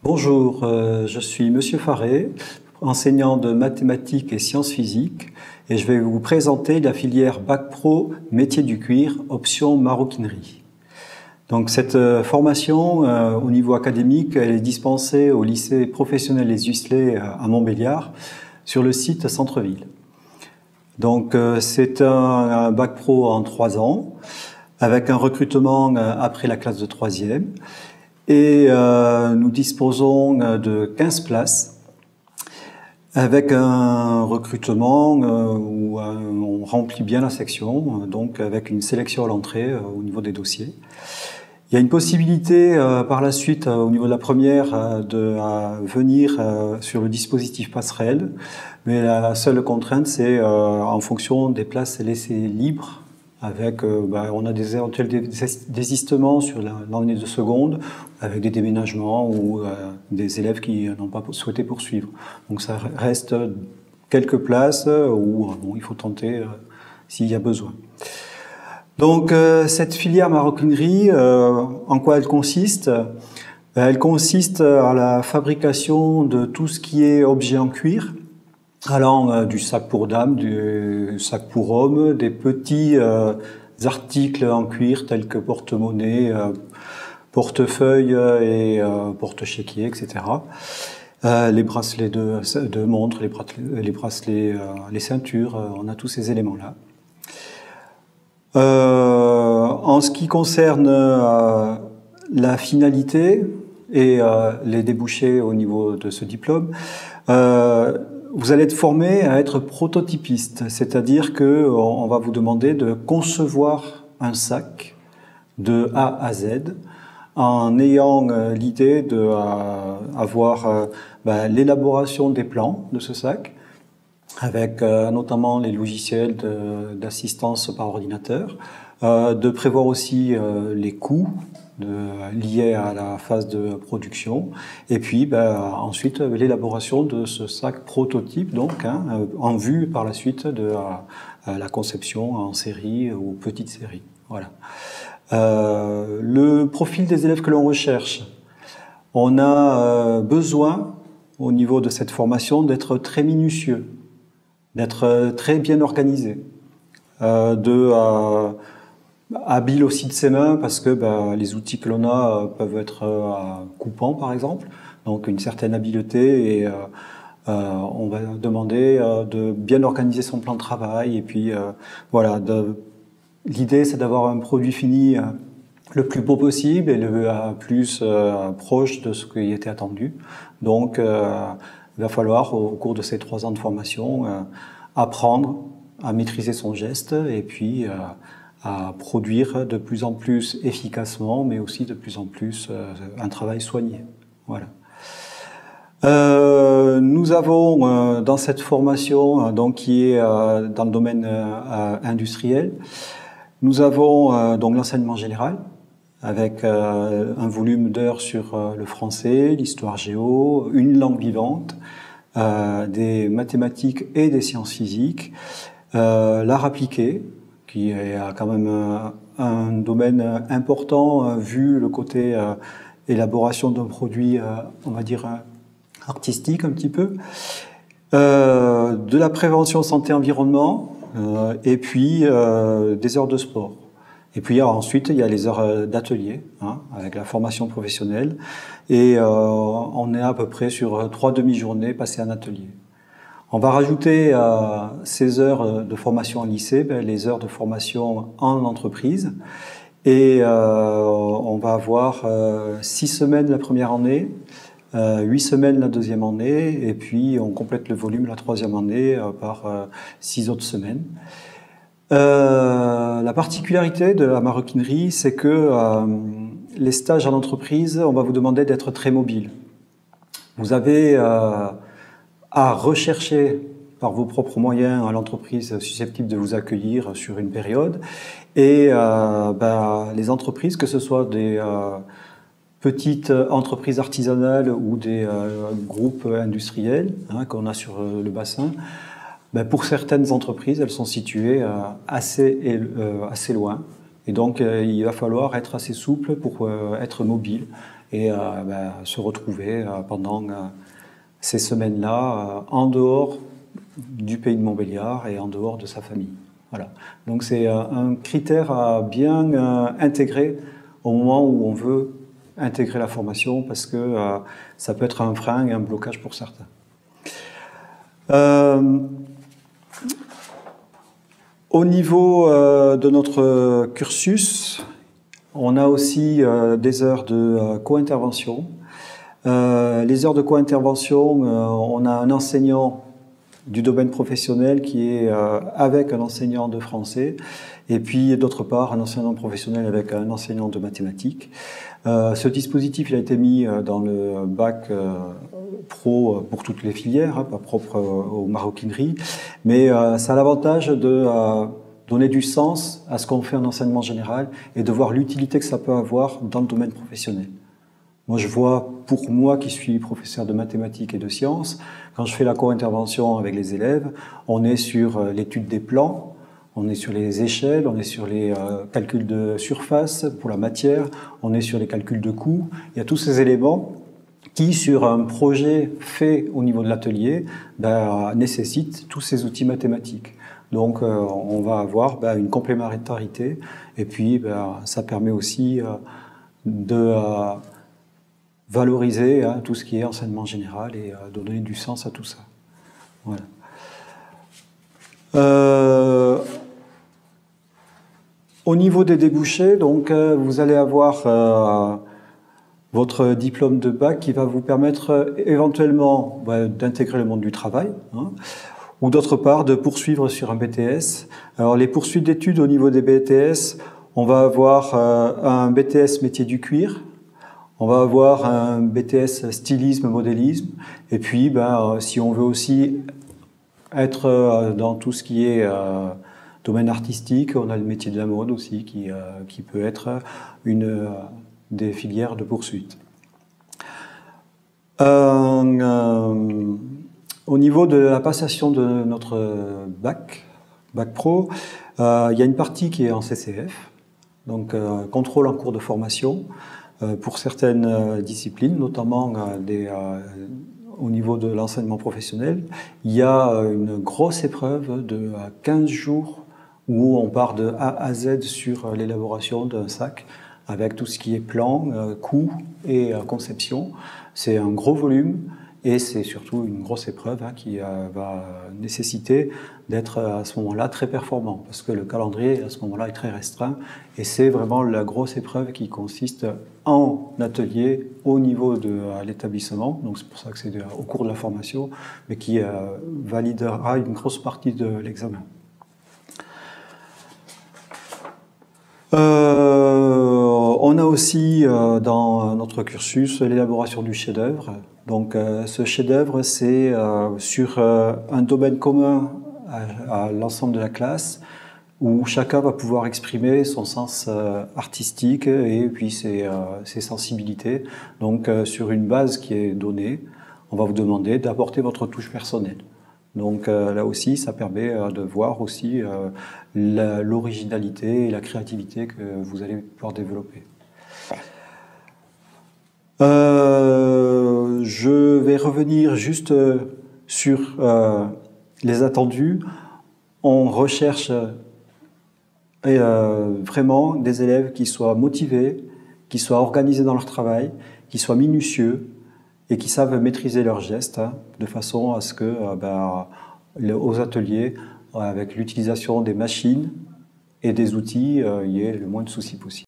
Bonjour, je suis Monsieur Faré, enseignant de mathématiques et sciences physiques, et je vais vous présenter la filière Bac Pro Métier du cuir, option maroquinerie. Donc cette formation au niveau académique, elle est dispensée au lycée professionnel Les Huisselets à Montbéliard, sur le site Centre-Ville. Donc c'est un Bac Pro en 3 ans, avec un recrutement après la classe de 3e. Et nous disposons de 15 places avec un recrutement où on remplit bien la section, donc avec une sélection à l'entrée au niveau des dossiers. Il y a une possibilité par la suite au niveau de la première de venir sur le dispositif passerelle, mais la seule contrainte c'est en fonction des places laissées libres. Avec, on a des éventuels désistements sur l'année de seconde, avec des déménagements ou des élèves qui n'ont pas souhaité poursuivre. Donc ça reste quelques places où il faut tenter s'il y a besoin. Donc cette filière maroquinerie, en quoi elle consiste? Elle consiste à la fabrication de tout ce qui est objet en cuir, allant du sac pour dames, du sac pour hommes, des petits articles en cuir tels que porte-monnaie, portefeuille et porte-chéquier, etc. Les bracelets de montres, les bracelets, les ceintures, on a tous ces éléments-là. En ce qui concerne la finalité et les débouchés au niveau de ce diplôme, vous allez être formé à être prototypiste, c'est-à-dire que on va vous demander de concevoir un sac de A à Z en ayant l'idée d'avoir l'élaboration des plans de ce sac, avec notamment les logiciels d'assistance par ordinateur, de prévoir aussi les coûts liés à la phase de production, et puis ensuite l'élaboration de ce sac prototype, donc en vue par la suite de la conception en série ou petite série. Voilà. Le profil des élèves que l'on recherche, on a besoin au niveau de cette formation d'être très minutieux, d'être très bien organisé, habile aussi de ses mains parce que les outils que l'on a peuvent être coupants par exemple, donc une certaine habileté et on va demander de bien organiser son plan de travail et puis voilà, l'idée c'est d'avoir un produit fini le plus beau possible et le plus proche de ce qui était attendu. Donc il va falloir au cours de ces 3 ans de formation apprendre à maîtriser son geste et puis à produire de plus en plus efficacement, mais aussi de plus en plus un travail soigné. Voilà. Nous avons dans cette formation, donc qui est dans le domaine industriel, nous avons donc l'enseignement général avec un volume d'heures sur le français, l'histoire géo, une langue vivante, des mathématiques et des sciences physiques, l'art appliqué, qui est quand même un domaine important vu le côté élaboration d'un produit, on va dire, artistique un petit peu, de la prévention santé-environnement, et puis des heures de sport. Et puis ensuite, il y a les heures d'atelier, avec la formation professionnelle, et on est à peu près sur 3 demi-journées passées en atelier. On va rajouter à ces heures de formation en lycée, les heures de formation en entreprise. Et on va avoir 6 semaines la première année, 8 semaines la deuxième année, et puis on complète le volume la 3e année par 6 autres semaines. La particularité de la maroquinerie, c'est que les stages en entreprise, on va vous demander d'être très mobile. Vous avez à rechercher par vos propres moyens à l'entreprise susceptible de vous accueillir sur une période. Et les entreprises, que ce soit des petites entreprises artisanales ou des groupes industriels qu'on a sur le bassin, pour certaines entreprises, elles sont situées assez loin. Et donc, il va falloir être assez souple pour être mobile et se retrouver pendant ces semaines-là en dehors du pays de Montbéliard et en dehors de sa famille. Voilà. Donc c'est un critère à bien intégrer au moment où on veut intégrer la formation, parce que ça peut être un frein et un blocage pour certains. Au niveau de notre cursus, on a aussi des heures de co-intervention. Les heures de co-intervention, on a un enseignant du domaine professionnel qui est avec un enseignant de français, et puis d'autre part un enseignant professionnel avec un enseignant de mathématiques. Ce dispositif il a été mis dans le bac pro pour toutes les filières, hein, pas propre aux maroquineries, mais ça a l'avantage de donner du sens à ce qu'on fait en enseignement général et de voir l'utilité que ça peut avoir dans le domaine professionnel. Moi, je vois, pour moi qui suis professeur de mathématiques et de sciences, quand je fais la co-intervention avec les élèves, on est sur l'étude des plans, on est sur les échelles, on est sur les calculs de surface pour la matière, on est sur les calculs de coûts. Il y a tous ces éléments qui, sur un projet fait au niveau de l'atelier, nécessitent tous ces outils mathématiques. Donc, on va avoir une complémentarité, et puis ça permet aussi de valoriser tout ce qui est enseignement général et de donner du sens à tout ça. Voilà. Au niveau des débouchés, donc, vous allez avoir votre diplôme de bac qui va vous permettre éventuellement d'intégrer le monde du travail, hein, ou d'autre part de poursuivre sur un BTS. Alors les poursuites d'études au niveau des BTS, on va avoir un BTS métier du cuir, on va avoir un BTS stylisme, modélisme, et puis si on veut aussi être dans tout ce qui est domaine artistique, on a le métier de la mode aussi qui peut être une des filières de poursuite. Au niveau de la passation de notre bac pro, il y a une partie qui est en CCF, donc contrôle en cours de formation, pour certaines disciplines, notamment au niveau de l'enseignement professionnel. Il y a une grosse épreuve de 15 jours où on part de A à Z sur l'élaboration d'un sac avec tout ce qui est plan, coût et conception. C'est un gros volume et c'est surtout une grosse épreuve qui va nécessiter d'être à ce moment-là très performant, parce que le calendrier à ce moment-là est très restreint, et c'est vraiment la grosse épreuve qui consiste en atelier au niveau de l'établissement, donc c'est pour ça que c'est au cours de la formation, mais qui validera une grosse partie de l'examen. On a aussi dans notre cursus l'élaboration du chef-d'œuvre. Donc ce chef-d'œuvre, c'est sur un domaine commun à l'ensemble de la classe, où chacun va pouvoir exprimer son sens artistique et puis ses sensibilités. Donc sur une base qui est donnée, on va vous demander d'apporter votre touche personnelle. Donc là aussi, ça permet de voir aussi l'originalité et la créativité que vous allez pouvoir développer. Je vais revenir juste sur les attendus. On recherche vraiment des élèves qui soient motivés, qui soient organisés dans leur travail, qui soient minutieux et qui savent maîtriser leurs gestes, de façon à ce que aux ateliers, avec l'utilisation des machines et des outils, il y ait le moins de soucis possible.